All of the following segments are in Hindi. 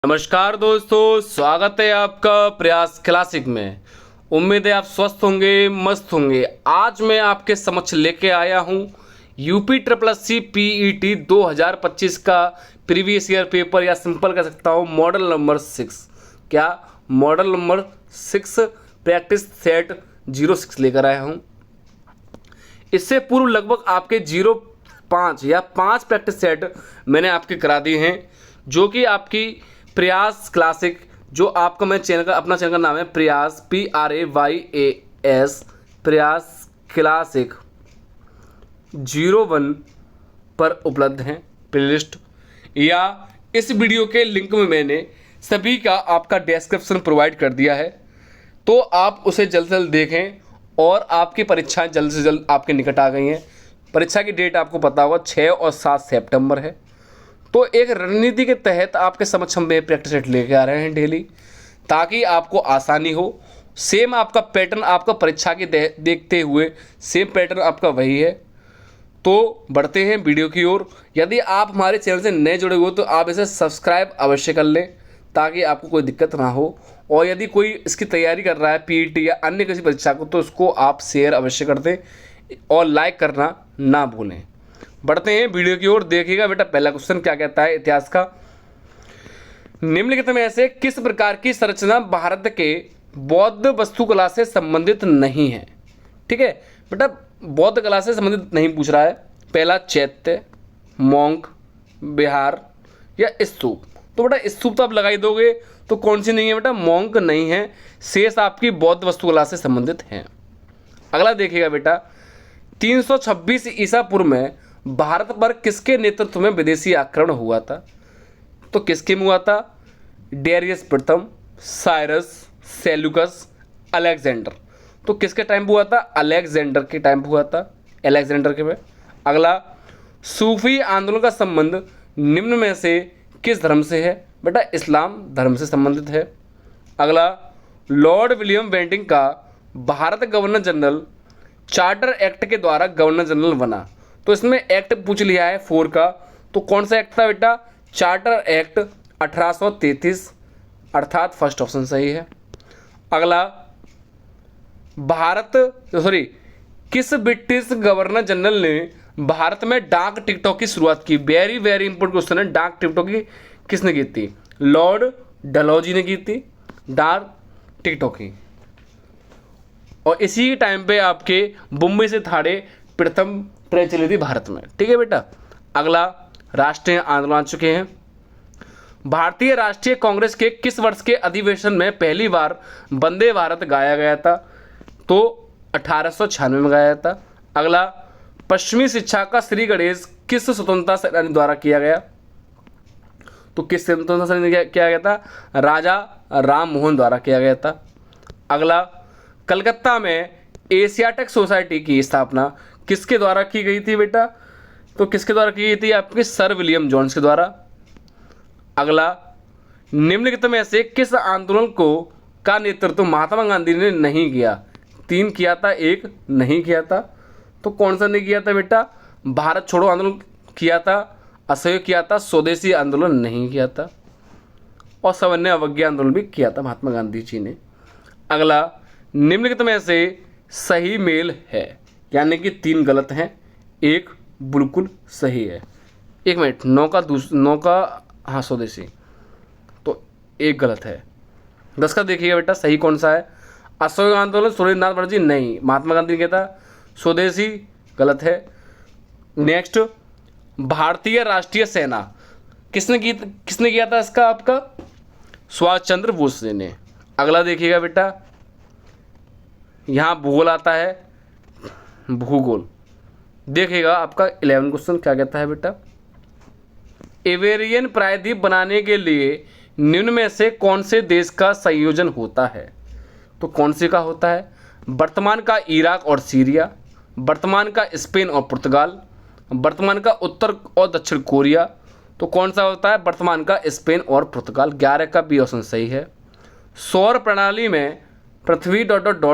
नमस्कार दोस्तों, स्वागत है आपका प्रयास क्लासिक में। उम्मीद है आप स्वस्थ होंगे, मस्त होंगे। आज मैं आपके समक्ष लेके आया हूँ UP triple S C PET 2025 का प्रीवियस ईयर पेपर, या सिंपल कह सकता हूँ मॉडल नंबर 6। क्या मॉडल नंबर 6 प्रैक्टिस सेट 06 लेकर आया हूँ। इससे पूर्व लगभग आपके 05 या 5 प्रैक्टिस सेट मैंने आपके करा दिए हैं, जो कि आपकी प्रयास क्लासिक, जो आपका मैं चैनल का अपना चैनल का नाम है प्रयास PRAYAS प्रयास क्लासिक 01 पर उपलब्ध हैं प्लेलिस्ट, या इस वीडियो के लिंक में मैंने सभी का आपका डिस्क्रिप्शन प्रोवाइड कर दिया है, तो आप उसे जल्द से जल्द देखें। और आपकी परीक्षाएं जल्द से जल्द आपके निकट आ गई हैं। परीक्षा की डेट आपको पता होगा 6 और 7 सितंबर है। तो एक रणनीति के तहत आपके समक्ष हम प्रैक्टिस सेट लेके आ रहे हैं डेली, ताकि आपको आसानी हो। सेम आपका पैटर्न आपका परीक्षा के देखते हुए सेम पैटर्न आपका वही है। तो बढ़ते हैं वीडियो की ओर। यदि आप हमारे चैनल से नए जुड़े हुए तो आप इसे सब्सक्राइब अवश्य कर लें, ताकि आपको कोई दिक्कत ना हो। और यदि कोई इसकी तैयारी कर रहा है पीईटी या अन्य किसी परीक्षा को, तो उसको आप शेयर अवश्य कर दें और लाइक करना ना भूलें। बढ़ते हैं वीडियो की ओर। देखिएगा बेटा, पहला क्वेश्चन क्या कहता है इतिहास का। निम्नलिखित में से किस प्रकार की संरचना भारत के बौद्ध वास्तुकला से संबंधित नहीं है। ठीक है बेटा, बौद्ध कला से संबंधित नहीं पूछ रहा है। पहला चैत्य, मॉन्क, विहार या स्तूप। तो बेटा स्तूप तो आप लगा ही दोगे, तो कौन सी नहीं है बेटा, मॉन्क नहीं है। शेष आपकी बौद्ध वास्तुकला से संबंधित हैं। अगला देखिएगा बेटा, 326 ईसा पूर्व में भारत पर किसके नेतृत्व में विदेशी आक्रमण हुआ था। तो किसके में हुआ था, डेरियस प्रथम, साइरस, सेल्यूकस, अलेक्जेंडर। तो किसके टाइम पे हुआ था, अलेक्जेंडर के टाइम पे हुआ था, अलेक्जेंडर के में। अगला, सूफी आंदोलन का संबंध निम्न में से किस धर्म से है। बेटा इस्लाम धर्म से संबंधित है। अगला, लॉर्ड विलियम बेंटिंग का Bharat governor general charter act के द्वारा गवर्नर जनरल बना। तो इसमें एक्ट पूछ लिया है 4 का, तो कौन सा एक्ट था बेटा, चार्टर एक्ट 1833, अर्थात फर्स्ट ऑप्शन सही है। अगला, किस ब्रिटिश गवर्नर जनरल ने भारत में डाक टिकटों की शुरुआत की। वेरी वेरी इंपोर्टेंट क्वेश्चन है। डाक टिकटों की किसने की थी, लॉर्ड डलहौजी ने की थी डाक टिकटों की। और इसी टाइम पे आपके मुंबई से थाने प्रथम ट्रेन चली थी भारत में। ठीक है बेटा। अगला, राष्ट्रीय आंदोलन आ चुके हैं। भारतीय राष्ट्रीय कांग्रेस के किस वर्ष के अधिवेशन में पहली बार वंदे भारत गाया गया था। तो 1896 में गाया था। अगला, पश्चिमी शिक्षा का श्री गणेश किस स्वतंत्रता सेनानी द्वारा किया गया। तो किस स्वतंत्रता सेनानी ने किया गया था, राजा राम मोहन द्वारा किया गया था। अगला, कलकत्ता में एशियाटिक सोसाइटी की स्थापना किसके द्वारा की गई थी बेटा। तो किसके द्वारा की गई थी, आपके सर विलियम जोन्स के द्वारा। अगला, निम्नलिखित में से किस आंदोलन को का नेतृत्व महात्मा गांधी ने नहीं किया। 3 किया था, 1 नहीं किया था। तो कौन सा नहीं किया था बेटा, भारत छोड़ो आंदोलन किया था, असहयोग किया था, स्वदेशी आंदोलन नहीं किया था, और सवर्ण अवज्ञा आंदोलन भी किया था महात्मा गांधी जी ने। अगला, निम्नलिखित में से सही मेल है, यानी कि 3 गलत हैं, 1 बिल्कुल सही है। 1 मिनट, 9 का हाँ स्वदेशी, तो 1 गलत है। 10 का देखिएगा बेटा सही कौन सा है, असहयोग आंदोलन सुरेंद्रनाथ बनर्जी नहीं, महात्मा गांधी ने किया था, स्वदेशी गलत है। नेक्स्ट, भारतीय राष्ट्रीय सेना किसने किया था इसका, आपका सुभाष चंद्र बोस ने। अगला देखिएगा बेटा, यहाँ भूगोल आता है, भूगोल देखिएगा आपका 11 क्वेश्चन क्या कहता है बेटा, एवेरियन प्रायद्वीप बनाने के लिए निम्न में से कौन से देश का संयोजन होता है। तो कौन से का होता है, वर्तमान का इराक और सीरिया, वर्तमान का स्पेन और पुर्तगाल, वर्तमान का उत्तर और दक्षिण कोरिया। तो कौन सा होता है, वर्तमान का स्पेन और पुर्तगाल। 11 का बी ऑप्शन सही है। सौर प्रणाली में पृथ्वी ...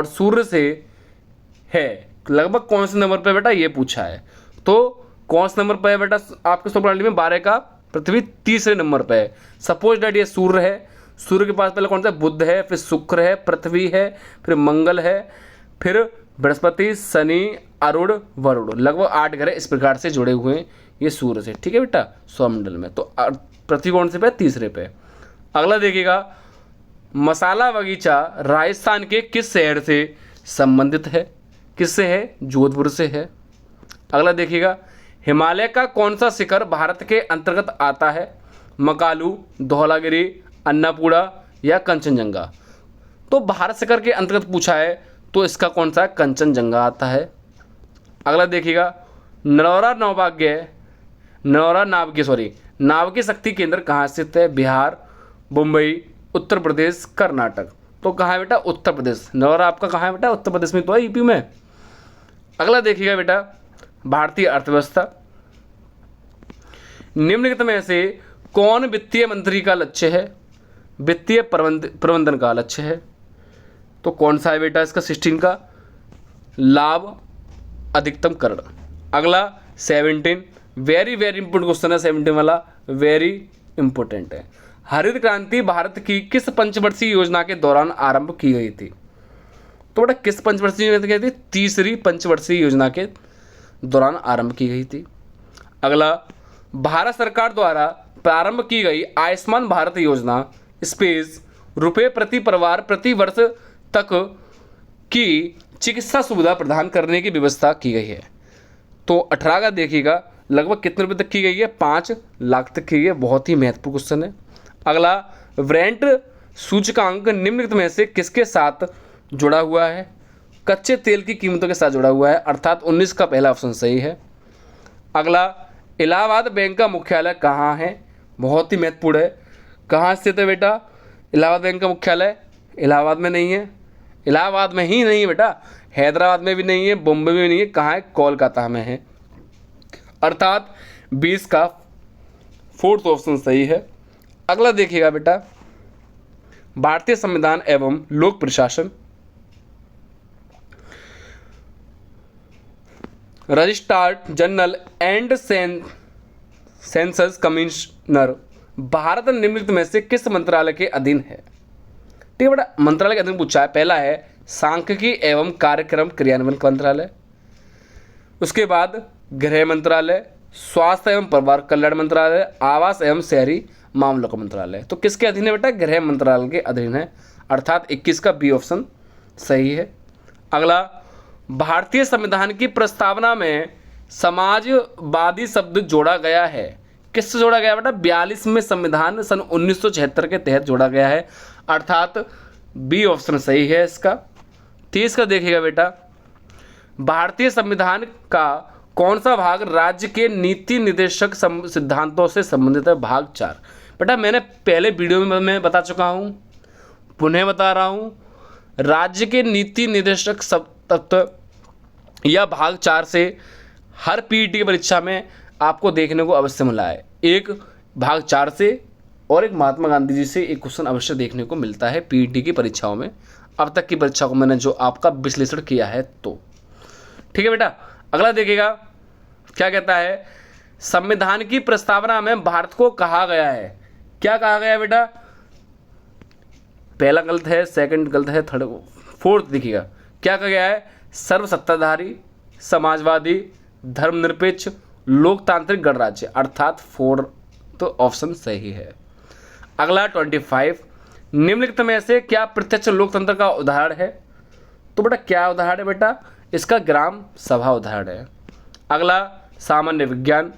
सूर्य से है लगभग कौन से नंबर पे बेटा, ये पूछा है। तो कौन से नंबर पे है बेटा आपके सौर प्रणाली में, 12 का पृथ्वी तीसरे नंबर पे है। सपोज डैट ये सूर्य है, सूर्य के पास पहले कौन सा, बुध है, फिर शुक्र है, पृथ्वी है, फिर मंगल है, फिर बृहस्पति, शनि, अरुण, वरुण, लगभग 8 ग्रह इस प्रकार से जुड़े हुए हैं ये सूर्य से। ठीक है बेटा, सौरमंडल में। तो पृथ्वी कौन से पे, तीसरे पे। अगला देखिएगा, मसाला बगीचा राजस्थान के किस शहर से संबंधित है, किससे है, जोधपुर से है। अगला देखिएगा, हिमालय का कौन सा शिखर भारत के अंतर्गत आता है, मकालू, धौलागिरी, अन्नपूर्णा या कंचनजंगा। तो भारत शिखर के अंतर्गत पूछा है तो इसका कौन सा, कंचनजंगा आता है। अगला देखिएगा, नाभिकीय शक्ति केंद्र कहाँ स्थित है, बिहार, मुंबई, उत्तर प्रदेश, कर्नाटक। तो कहाँ है बेटा, उत्तर प्रदेश। नौरा आपका कहाँ है बेटा, उत्तर प्रदेश में तो है, यूपी में। अगला देखिएगा बेटा, भारतीय अर्थव्यवस्था, निम्नलिखित में से कौन वित्तीय मंत्री का लक्ष्य है, वित्तीय प्रबंधन का लक्ष्य है। तो कौन सा है बेटा इसका, 16 का, लाभ अधिकतम करण। अगला 17, वेरी वेरी इंपोर्टेंट क्वेश्चन है 17 वाला, वेरी इंपोर्टेंट है। हरित क्रांति भारत की किस पंचवर्षीय योजना के दौरान आरंभ की गई थी। तो बेटा किस पंचवर्षीय योजना की गई थी, तीसरी पंचवर्षीय योजना के दौरान आरंभ की गई थी। अगला, भारत सरकार द्वारा प्रारंभ की गई आयुष्मान भारत योजना स्पेस रुपये प्रति परिवार प्रति वर्ष तक की चिकित्सा सुविधा प्रदान करने की व्यवस्था की गई है। तो 18 का देखिएगा, लगभग कितने रुपये तक की गई है, 5 लाख तक की गई है। बहुत ही महत्वपूर्ण क्वेश्चन है। अगला, ब्रेंट सूचकांक निम्नलिखित में से किसके साथ जुड़ा हुआ है, कच्चे तेल की कीमतों के साथ जुड़ा हुआ है, अर्थात 19 का पहला ऑप्शन सही है। अगला, इलाहाबाद बैंक का मुख्यालय कहाँ है, बहुत ही महत्वपूर्ण है। कहाँ स्थित है बेटा इलाहाबाद बैंक का मुख्यालय, इलाहाबाद में नहीं है, इलाहाबाद में ही नहीं है बेटा, हैदराबाद में भी नहीं है, बॉम्बे में भी नहीं है, कहाँ है, कोलकाता में है, अर्थात 20 का 4th ऑप्शन सही है। अगला देखिएगा बेटा, भारतीय संविधान एवं लोक प्रशासन, registrar general and census commissioner Bharat निम्नलिखित में से किस मंत्रालय के अधीन है। ठीक है बेटा, मंत्रालय के अधीन पूछा है। पहला है सांख्यिकी एवं कार्यक्रम क्रियान्वयन मंत्रालय, उसके बाद गृह मंत्रालय, स्वास्थ्य एवं परिवार कल्याण मंत्रालय, आवास एवं शहरी मामलों का मंत्रालय। तो किसके अधीन है बेटा, गृह मंत्रालय के अधीन है, अर्थात 21 का बी ऑप्शन सही है। अगला, भारतीय संविधान की प्रस्तावना में समाजवादी शब्द जोड़ा गया है, किससे जोड़ा गया बेटा, 42वें संविधान सन 1976 के तहत जोड़ा गया है, अर्थात बी ऑप्शन सही है इसका। 30 का देखिएगा बेटा, भारतीय संविधान का कौन सा भाग राज्य के नीति निर्देशक सिद्धांतों से संबंधित है, भाग 4। बेटा मैंने पहले वीडियो में मैं बता चुका हूँ, पुनः बता रहा हूँ, राज्य के नीति निर्देशक तत्व या भाग 4 से हर पीईटी की परीक्षा में आपको देखने को अवश्य मिला है। एक भाग 4 से और एक महात्मा गांधी जी से एक क्वेश्चन अवश्य देखने को मिलता है पीईटी की परीक्षाओं में, अब तक की परीक्षा को मैंने जो आपका विश्लेषण किया है। तो ठीक है बेटा, अगला देखिएगा क्या कहता है, संविधान की प्रस्तावना में भारत को कहा गया है, क्या कहा गया है बेटा, पहला गलत है, सेकंड गलत है, थर्ड, फोर्थ देखिएगा क्या कहा गया है, सर्वसत्ताधारी, समाजवादी, धर्मनिरपेक्ष, लोकतांत्रिक गणराज्य, अर्थात 4th ऑप्शन सही है। अगला 25, निम्नलिखित में से क्या प्रत्यक्ष लोकतंत्र का उदाहरण है। तो बेटा क्या उदाहरण है बेटा, इसका ग्राम सभा उदाहरण है। अगला सामान्य विज्ञान,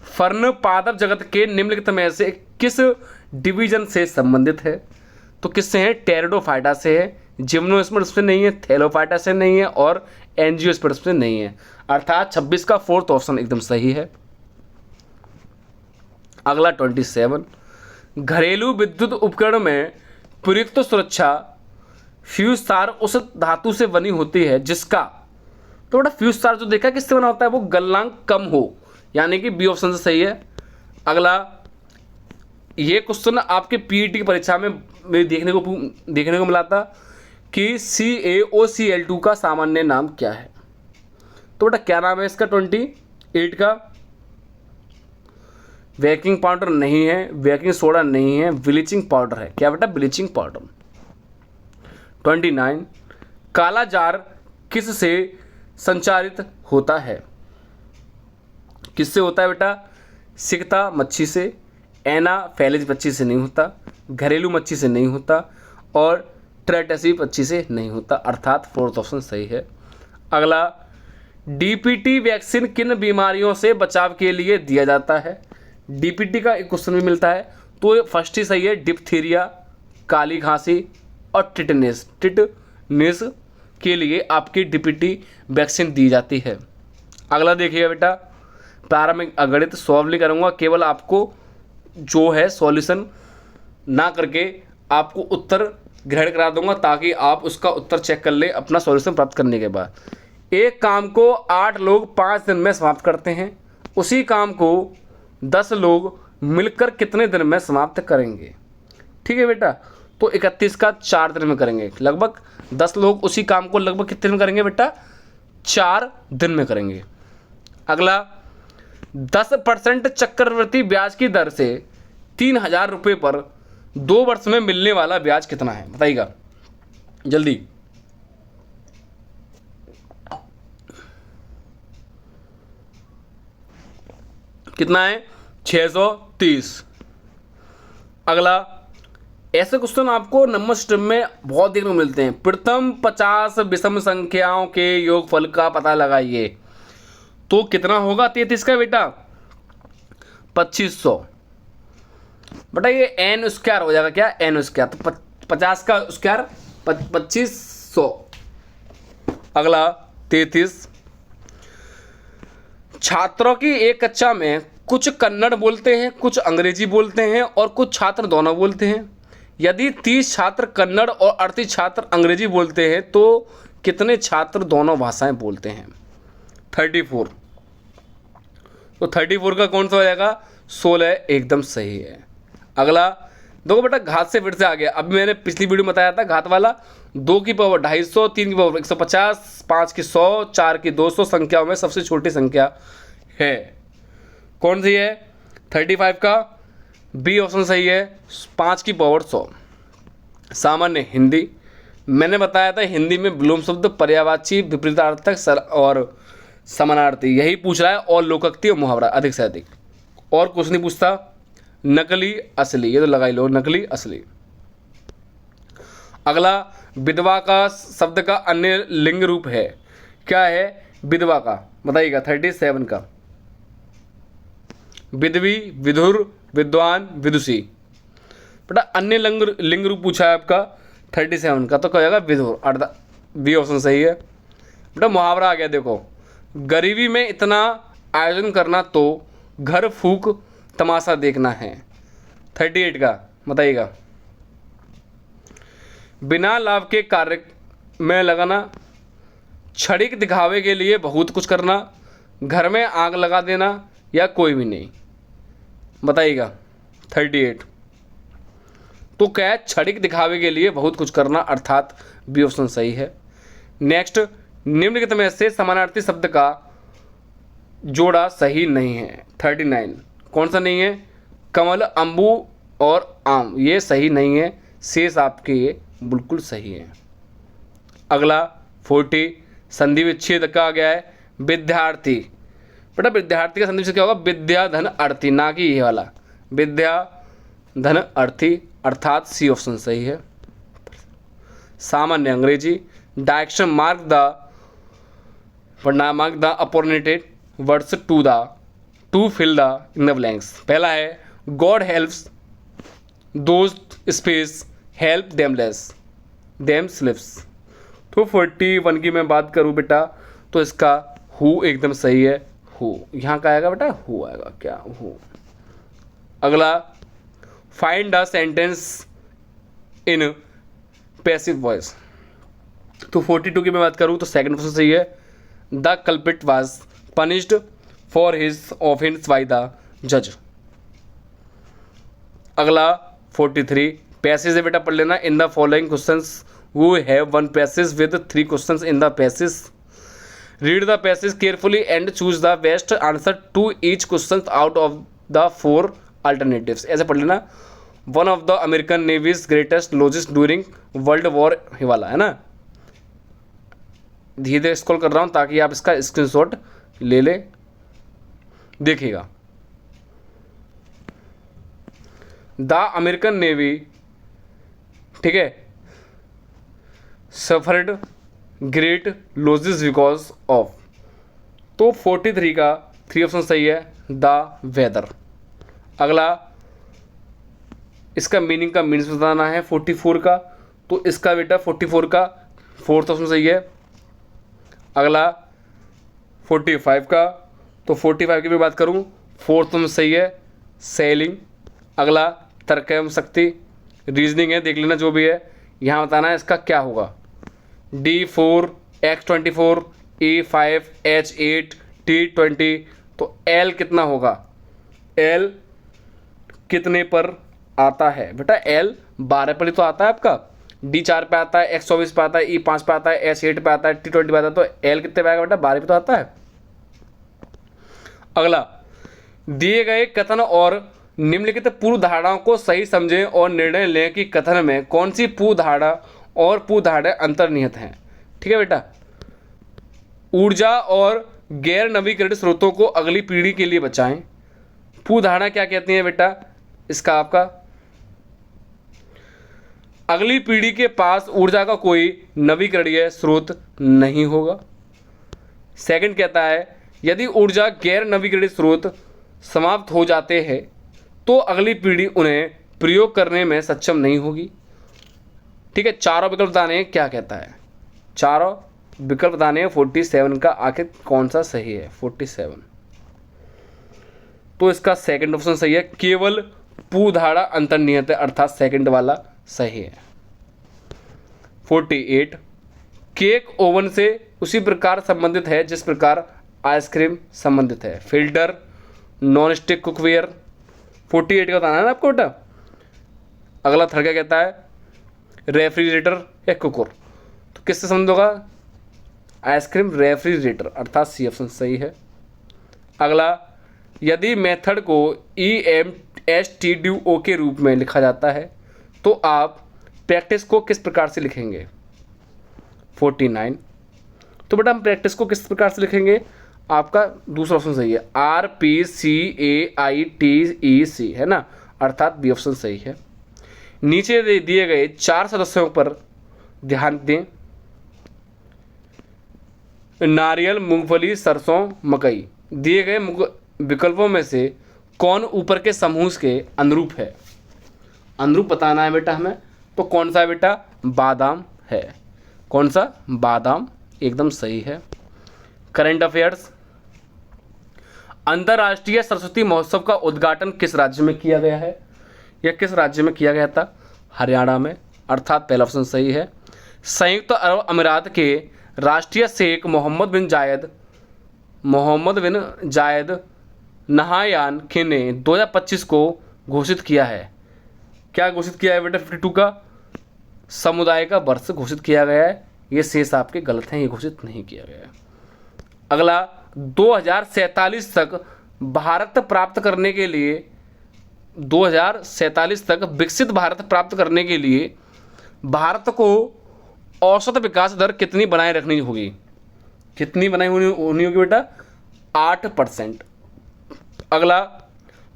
फर्न पादप जगत के निम्नलिखित में से किस डिवीजन से संबंधित है। तो किससे है, टेरिडोफाइटा से है, जिम्नोस्पर्म से नहीं है, थैलोफाइटा से नहीं है और एंजियोस्पर्म से नहीं है, अर्थात 26 का 4th ऑप्शन एकदम सही है। अगला 27, घरेलू विद्युत उपकरण में प्रयुक्त सुरक्षा फ्यूज तार उस धातु से बनी होती है जिसका, तो बेटा फ्यूज तार जो देखा किससे बना होता है, वो गलनांक कम हो, यानी कि बी ऑप्शन से सही है। अगला, ये क्वेश्चन आपके पीईटी की परीक्षा में देखने को मिला था कि CaOCl2 का सामान्य नाम क्या है। तो बेटा क्या नाम है इसका, 28 का बेकिंग पाउडर नहीं है, बेकिंग सोडा नहीं है, ब्लीचिंग पाउडर है। क्या बेटा? Bleaching powder. 29 काला जार किससे संचारित होता है? किससे होता है बेटा? सिकता मच्छी से, एनाफेलिज मच्छी से नहीं होता, घरेलू मच्छी से नहीं होता और ट्रेटेसी मच्छी से नहीं होता, अर्थात फोर्थ ऑप्शन सही है। अगला, डीपीटी वैक्सीन किन बीमारियों से बचाव के लिए दिया जाता है? डीपीटी का एक क्वेश्चन भी मिलता है, तो फर्स्ट ही सही है, डिप्थीरिया, काली खांसी और टिटनेस। टिटनेस के लिए आपकी डीपीटी वैक्सीन दी जाती है। अगला देखिएगा बेटा, प्रारंभिक गणित सॉल्व नहीं करूँगा, केवल आपको जो है सॉल्यूशन ना करके आपको उत्तर ग्रहण करा दूंगा ताकि आप उसका उत्तर चेक कर ले अपना सॉल्यूशन प्राप्त करने के बाद। एक काम को 8 लोग 5 दिन में समाप्त करते हैं, उसी काम को 10 लोग मिलकर कितने दिन में समाप्त करेंगे? ठीक है बेटा, तो 31 का 4 दिन में करेंगे। लगभग 10 लोग उसी काम को लगभग कितने दिन करेंगे बेटा? 4 दिन में करेंगे। अगला, 10% चक्रवृद्धि ब्याज की दर से 3000 रुपये पर 2 वर्ष में मिलने वाला ब्याज कितना है? बताइएगा जल्दी। कितना है? 630। अगला, ऐसे क्वेश्चन आपको नंबर सिस्टम में बहुत देखने को मिलते हैं। प्रथम 50 विषम संख्याओं के योगफल का पता लगाइए, तो कितना होगा 33 का बेटा? 2500। बेटा ये एन स्क्वायर हो जाएगा। क्या? एन स्क्वायर, तो 50 का स्क्वायर 2500। अगला 33, छात्रों की एक कक्षा में कुछ कन्नड़ बोलते हैं, कुछ अंग्रेजी बोलते हैं और कुछ छात्र दोनों बोलते हैं। यदि 30 छात्र कन्नड़ और 38 छात्र अंग्रेजी बोलते हैं तो कितने छात्र दोनों भाषाएं बोलते हैं? 34। तो 34 का कौन सा हो जाएगा? 16 एकदम सही है। अगला देखो बेटा, घात से फिर से आ गया। अभी मैंने पिछली वीडियो में बताया था घात वाला, 2 की पावर 250, 3 की पावर 150, 5 की 100, 4 की 200 संख्याओं में सबसे छोटी संख्या है। कौन सी है? 35 का बी ऑप्शन सही है, 5 की पावर 100। सामान्य हिंदी, मैंने बताया था हिंदी में विलोम शब्द, पर्यायवाची, विपरीतार्थक और समानार्थी यही पूछ रहा है, और लोकोक्ति और मुहावरा अधिक से अधिक, और कुछ नहीं पूछता। नकली असली, ये तो लगा ही लो, नकली असली। अगला, विधवा का शब्द का अन्य लिंग रूप है। क्या है विधवा का? बताइएगा। 37 का विधवी, विधुर, विद्वान, विदुषी। बेटा अन्य लिंग रूप पूछा है आपका 37 का, तो क्या होगा? विधुर। बी ऑप्शन सही है। बेटा मुहावरा आ गया, देखो, गरीबी में इतना आयोजन करना तो घर फूक तमाशा देखना है। 38 का बताइएगा। बिना लाभ के कार्य में लगाना, क्षणिक दिखावे के लिए बहुत कुछ करना, घर में आग लगा देना या कोई भी नहीं? बताइएगा। 38 तो क्या है? क्षणिक दिखावे के लिए बहुत कुछ करना, अर्थात बी ऑप्शन सही है। नेक्स्ट, निम्नलिखित में से समानार्थी शब्द का जोड़ा सही नहीं है। 39 कौन सा नहीं है? कमल, अम्बू और आम, ये सही नहीं है। शेष आपके ये बिल्कुल सही है। अगला 40 संधि विच्छेद का आ गया है विद्यार्थी। बेटा विद्यार्थी का संधि विच्छेद क्या होगा? विद्या धन अर्थी, ना कि ये वाला विद्या धन अर्थी, अर्थात सी ऑप्शन सही है। सामान्य अंग्रेजी, direction mark the appropriate words to fill the in the blanks. पहला है God helps those space help them slips. तो 41 की मैं बात करूँ बेटा, तो इसका हु एकदम सही है। हु यहाँ का आएगा बेटा, हु आएगा। क्या? हु। अगला, find the sentence in passive voice. तो 42 की मैं बात करूँ तो सेकंड ऑप्शन सही है। The culprit was punished for his offence by the जज। अगला 43 पैसेज है बेटा, पढ़ लेना। In the following questions we have one passage with 3 questions in the passage. Read the passage carefully and choose the best answer to each question out of the four alternatives, ऐसे पढ़ लेना। One of the American navy's greatest logisticians during World War, ये वाला है ना। धीरे धीरे स्क्रॉल कर रहा हूँ ताकि आप इसका स्क्रीनशॉट ले ले, देखिएगा। द अमेरिकन नेवी, ठीक है, suffered great losses because of, तो 43 का 3 ऑप्शन सही है, द वेदर। अगला इसका मीनिंग का मीन्स बताना है 44 का, तो इसका बेटा 44 का 4th ऑप्शन सही है। अगला 45 का, तो 45 की भी बात करूं 4th ऑप्शन सही है, सेलिंग। अगला तर्क एवं शक्ति, रीजनिंग है, देख लेना जो भी है, यहाँ बताना है इसका क्या होगा। D4, X24, E5, H8, T20, तो L कितना होगा, L कितने पर आता है बेटा, L 12 पर ही तो आता है आपका, D4 पे आता है, X24 पे आता है, E5 पे आता है, H8 पे आता है, T20 पे आता है, तो L कितने पे आएगा बेटा, 12 पे तो आता है। अगला, दिए गए कथन और निम्नलिखित पूर्व धारणाओं को सही समझें और निर्णय लें कि कथन में कौन सी पूर्व धारणा और पूर्व धारणा अंतर्निहित हैं। ठीक है बेटा, ऊर्जा और गैर नवीकरणीय स्रोतों को अगली पीढ़ी के लिए बचाएं। पूर्व धारणा क्या कहती है बेटा, इसका आपका अगली पीढ़ी के पास ऊर्जा का कोई नवीकरणीय स्रोत नहीं होगा। सेकंड कहता है यदि ऊर्जा गैर नवीकरणीय स्रोत समाप्त हो जाते हैं तो अगली पीढ़ी उन्हें प्रयोग करने में सक्षम नहीं होगी। ठीक है, चारों विकल्प बताने हैं, क्या कहता है, चारों विकल्प बताने हैं 47 का आखिर कौन सा सही है। 47, तो इसका सेकंड ऑप्शन सही है, केवल पूधारा अंतर्निहित है, अर्थात सेकंड वाला सही है। 48, केक ओवन से उसी प्रकार संबंधित है जिस प्रकार आइसक्रीम संबंधित है। Filter, non stick cookware. 48 का बताना है ना आपको बेटा। अगला थर्ड क्या कहता है, रेफ्रिजरेटर या कुकर, तो किससे संबंध होगा, आइसक्रीम रेफ्रिजरेटर, अर्थात सी ऑप्शन सही है। अगला, यदि मेथड को EMSTDO के रूप में लिखा जाता है तो आप प्रैक्टिस को किस प्रकार से लिखेंगे। 49, तो बेटा हम प्रैक्टिस को किस प्रकार से लिखेंगे, आपका दूसरा ऑप्शन सही है, RPCAITEC है ना, अर्थात बी ऑप्शन सही है। नीचे दिए गए 4 सदस्यों पर ध्यान दें, नारियल, मूंगफली, सरसों, मकई। दिए गए विकल्पों में से कौन ऊपर के समूह के अनुरूप है, अनुरूप बताना है बेटा हमें, तो कौन सा है बेटा, बादाम है। कौन सा, बादाम, एकदम सही है। करंट अफेयर्स, अंतर्राष्ट्रीय सरस्वती महोत्सव का उद्घाटन किस राज्य में किया गया है, या किस राज्य में किया गया था, हरियाणा में, अर्थात पहला ऑप्शन सही है। संयुक्त अरब अमीरात के राष्ट्रीय शेख मोहम्मद बिन जायद नहायान ने 2025 को घोषित किया है, क्या घोषित किया है बेटा, 52 का समुदाय का वर्ष घोषित किया गया है। ये शेष आपके गलत हैं, ये घोषित नहीं किया गया है। अगला, 2047 तक भारत प्राप्त करने के लिए 2047 तक विकसित भारत प्राप्त करने के लिए भारत को औसत विकास दर कितनी बनाए रखनी होगी, कितनी बनाई होनी होगी बेटा, 8%। अगला,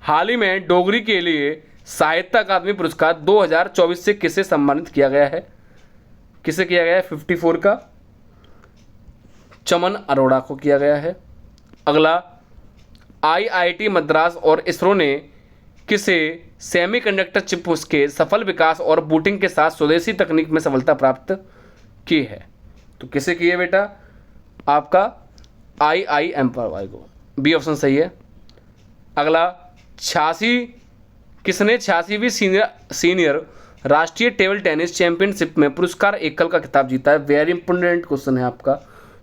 हाल ही में डोगरी के लिए साहित्य अकादमी पुरस्कार 2024 से किसे सम्मानित किया गया है, किसे किया गया है, 54 का चमन अरोड़ा को किया गया है। अगला, IIT मद्रास और इसरो ने किसे सेमीकंडक्टर चिप के सफल विकास और बूटिंग के साथ स्वदेशी तकनीक में सफलता प्राप्त की है, तो किसे की है बेटा, आपका IIM को, बी ऑप्शन सही है। अगला, 86वीं सीनियर राष्ट्रीय टेबल टेनिस चैंपियनशिप में पुरस्कार एकल का खिताब जीता है, वेरी इंपोर्टेंट क्वेश्चन है आपका,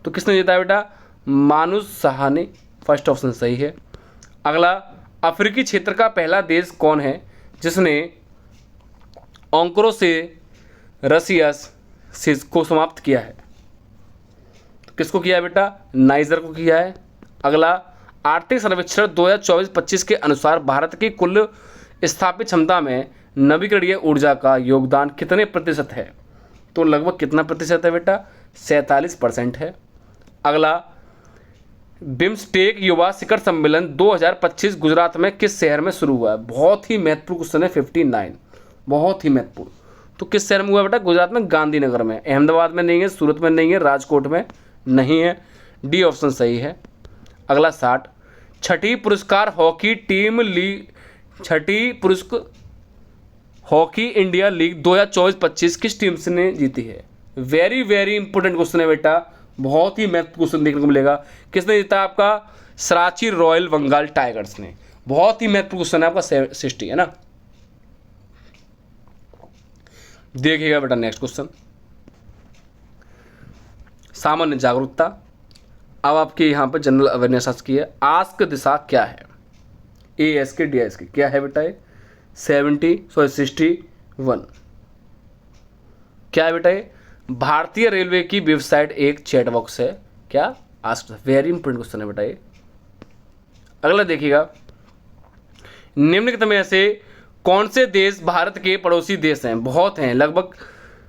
तो किसने जीता है बेटा, मानुष साहा ने, फर्स्ट ऑप्शन सही है। अगला, अफ्रीकी क्षेत्र का पहला देश कौन है जिसने ऑन्क्रोसेरसियस को समाप्त किया है, तो किसको किया है बेटा, नाइजर को किया है। अगला, आर्थिक सर्वेक्षण 2024-25 के अनुसार भारत की कुल स्थापित क्षमता में नवीकरणीय ऊर्जा का योगदान कितने प्रतिशत है? तो लगभग कितना प्रतिशत है बेटा? 47% है। अगला, बिम्स्टेक युवा शिखर सम्मेलन 2025 गुजरात में किस शहर में शुरू हुआ है? बहुत ही महत्वपूर्ण क्वेश्चन है, 59, बहुत ही महत्वपूर्ण। तो किस शहर में हुआ बेटा? गुजरात में गांधीनगर में। अहमदाबाद में नहीं है, सूरत में नहीं है, राजकोट में नहीं है। डी ऑप्शन सही है। अगला 60, छठी पुरस्कार हॉकी टीम लीग, छठी पुरस्कार हॉकी इंडिया लीग 2024-25 किस टीम से ने जीती है? वेरी वेरी इंपॉर्टेंट क्वेश्चन है बेटा, बहुत ही महत्वपूर्ण क्वेश्चन देखने को मिलेगा। किसने जीता? आपका सराची रॉयल बंगाल टाइगर्स ने। बहुत ही महत्वपूर्ण क्वेश्चन है आपका 60, है ना। देखिएगा बेटा नेक्स्ट क्वेश्चन, सामान्य जागरूकता। अब आपके यहाँ पर जनरल अवेयरनेस की है। आस्क दिशा क्या है? AS के DIS के क्या है बेटा? ये 61 क्या है बेटा? ये भारतीय रेलवे की वेबसाइट एक चैट बॉक्स है। क्या? आस्क, वेरी इंपोर्टेंट क्वेश्चन है बेटा ये। अगला देखिएगा, निम्नलिखित में से कौन से देश भारत के पड़ोसी देश हैं? बहुत हैं, लगभग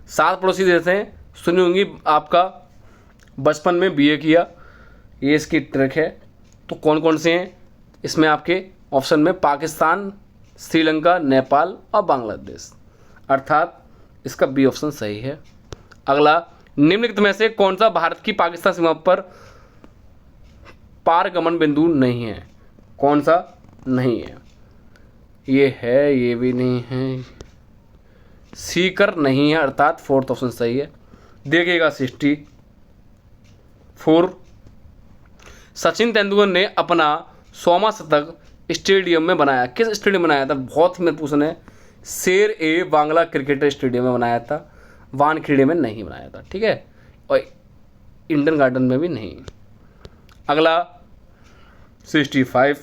7 पड़ोसी देश हैं। सुनी होंगी, आपका बचपन में BA किया, ये इसकी ट्रिक है। तो कौन कौन से हैं इसमें? आपके ऑप्शन में पाकिस्तान, श्रीलंका, नेपाल और बांग्लादेश, अर्थात इसका B ऑप्शन सही है। अगला, निम्नलिखित में से कौन सा भारत की पाकिस्तान सीमा पर पारगमन बिंदु नहीं है? कौन सा नहीं है? ये है, ये भी नहीं है, सीकर नहीं है, अर्थात 4th ऑप्शन सही है। देखिएगा 64, सचिन तेंदुलकर ने अपना 100वां शतक स्टेडियम में बनाया। किस स्टेडियम में बनाया था? बहुत ही महत्वपूर्ण है। शेर-ए बांग्ला क्रिकेट स्टेडियम में बनाया था, वानखेड़े में नहीं बनाया था, ठीक है, और इंडन गार्डन में भी नहीं। अगला 65,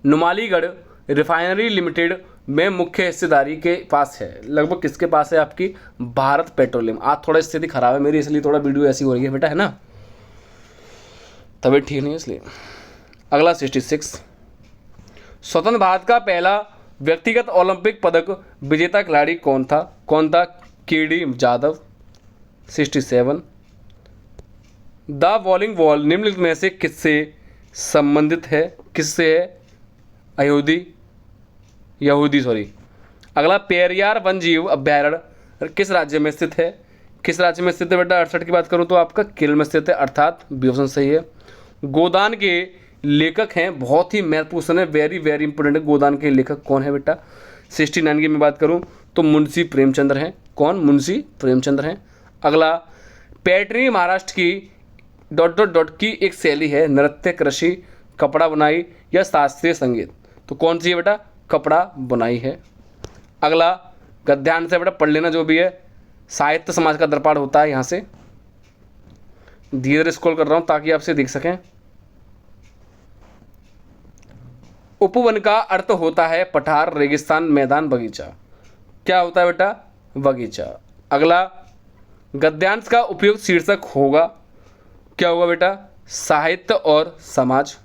नुमालीगढ़ रिफाइनरी लिमिटेड में मुख्य हिस्सेदारी के पास है। लगभग किसके पास है? आपकी भारत पेट्रोलियम। आज थोड़ा स्थिति खराब है मेरी, इसलिए थोड़ा वीडियो ऐसी हो रही है बेटा, है ना, तबीयत ठीक नहीं है इसलिए। अगला 66, स्वतंत्र भारत का पहला व्यक्तिगत ओलंपिक पदक विजेता खिलाड़ी कौन था? कौन था? KD Jadhav. 67, the bowling ball निम्नलिखित में से किससे संबंधित है? किससे है? यहूदी सॉरी। अगला, पेरियार वन्यजीव अभ्यारण्य किस राज्य में स्थित है? किस राज्य में स्थित है बेटा? 68 की बात करूं तो आपका केरल में स्थित है, अर्थात B ऑप्शन सही है। गोदान के लेखक हैं, बहुत ही महत्वपूर्ण है, वेरी वेरी इंपॉर्टेंट है। गोदान के लेखक कौन है बेटा? 69 की मैं बात करूं तो मुंशी प्रेमचंद्र हैं। कौन? मुंशी प्रेमचंद्र हैं। अगला, पैठनी महाराष्ट्र की ... की एक शैली है, नृत्य, कृषि, कपड़ा बुनाई या शास्त्रीय संगीत। तो कौन सी है बेटा? कपड़ा बुनाई है। अगला, गद्यांश से बेटा पढ़ लेना जो भी है। साहित्य समाज का दर्पण होता है, यहाँ से धीरे धीरे स्क्रॉल कर रहा हूँ ताकि आपसे देख सकें। उपवन का अर्थ होता है पठार, रेगिस्तान, मैदान, बगीचा। क्या होता है बेटा? बगीचा। अगला, गद्यांश का उपयुक्त शीर्षक होगा, क्या होगा बेटा? साहित्य और समाज।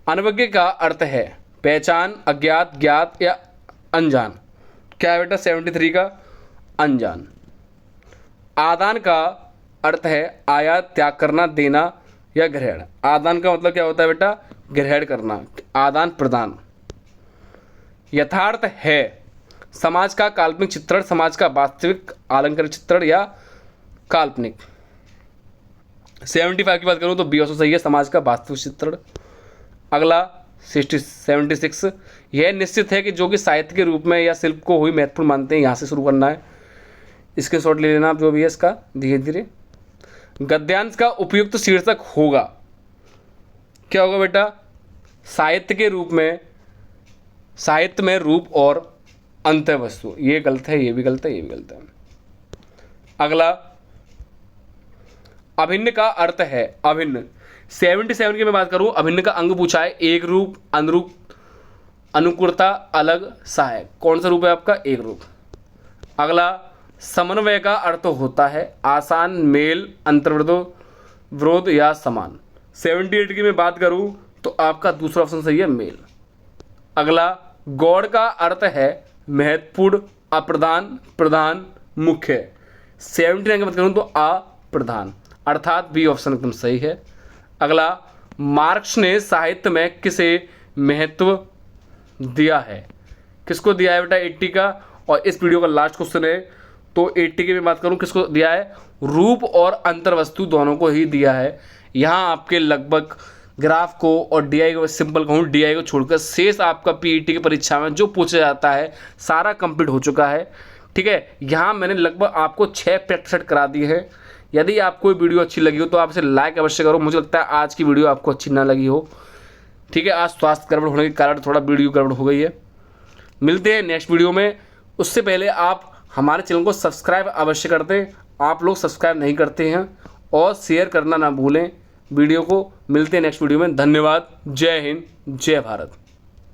अनवज्ञ का अर्थ है पहचान, अज्ञात, ज्ञात या अनजान। क्या है बेटा? 73 का अनजान। आदान का अर्थ है आयात, त्याग करना, देना या ग्रहण। आदान का मतलब क्या होता है बेटा? ग्रहण करना, आदान प्रदान। यथार्थ है समाज का काल्पनिक चित्रण, समाज का वास्तविक आलंकारिक चित्रण या काल्पनिक। 75 की बात करूं तो B ऑप्शन सही है, समाज का वास्तविक चित्रण। अगला 76, यह निश्चित है कि जो कि साहित्य के रूप में या शिल्प को हुई महत्वपूर्ण मानते हैं, यहाँ से शुरू करना है, इसके शॉट ले लेना आप जो भी है इसका धीरे धीरे। गद्यांश का उपयुक्त शीर्षक होगा, क्या होगा बेटा? साहित्य के रूप में, साहित्य में रूप और अंत वस्तु। ये गलत है, ये भी गलत है, ये भी गलत है। अगला, अभिन्न का अर्थ है अभिन्न। 77 की मैं बात करूं, अभिन्न का अंग पूछा है, एक रूप, अनुरूप, अनुकूलता, अलग, सहायक। कौन सा रूप है आपका? एक रूप। अगला, समन्वय का अर्थ होता है आसान, मेल, अंतर्विरोध, विरोध या समान। 78 की मैं बात करूं तो आपका दूसरा ऑप्शन सही है मेल। अगला, गॉड का अर्थ है महत्वपूर्ण, अप्रधान, प्रधान, मुख्य। 79 की बात करूं तो अप्रधान, अर्थात बी ऑप्शन एकदम सही है। अगला, मार्क्स ने साहित्य में किसे महत्व दिया है? किसको दिया है बेटा 80 का? और इस वीडियो का लास्ट क्वेश्चन है, तो 80 की मैं बात करूं किसको दिया है? रूप और अंतर्वस्तु दोनों को ही दिया है। यहाँ आपके लगभग ग्राफ को और डीआई को, सिंपल कहूँ डीआई को छोड़कर शेष आपका पीईटी की परीक्षा में जो पूछा जाता है सारा कंप्लीट हो चुका है। ठीक है, यहाँ मैंने लगभग आपको 6 प्रैक्टिस सेट करा दिए हैं। यदि आपको वीडियो अच्छी लगी हो तो आप इसे लाइक अवश्य करो। मुझे लगता है आज की वीडियो आपको अच्छी ना लगी हो। ठीक है, आज स्वास्थ्य गड़बड़ होने के कारण थोड़ा वीडियो गड़बड़ हो गई है। मिलते हैं नेक्स्ट वीडियो में। उससे पहले आप हमारे चैनल को सब्सक्राइब अवश्य कर दें। आप लोग सब्सक्राइब नहीं करते हैं, और शेयर करना ना भूलें वीडियो को। मिलते हैं नेक्स्ट वीडियो में। धन्यवाद। जय हिंद, जय भारत।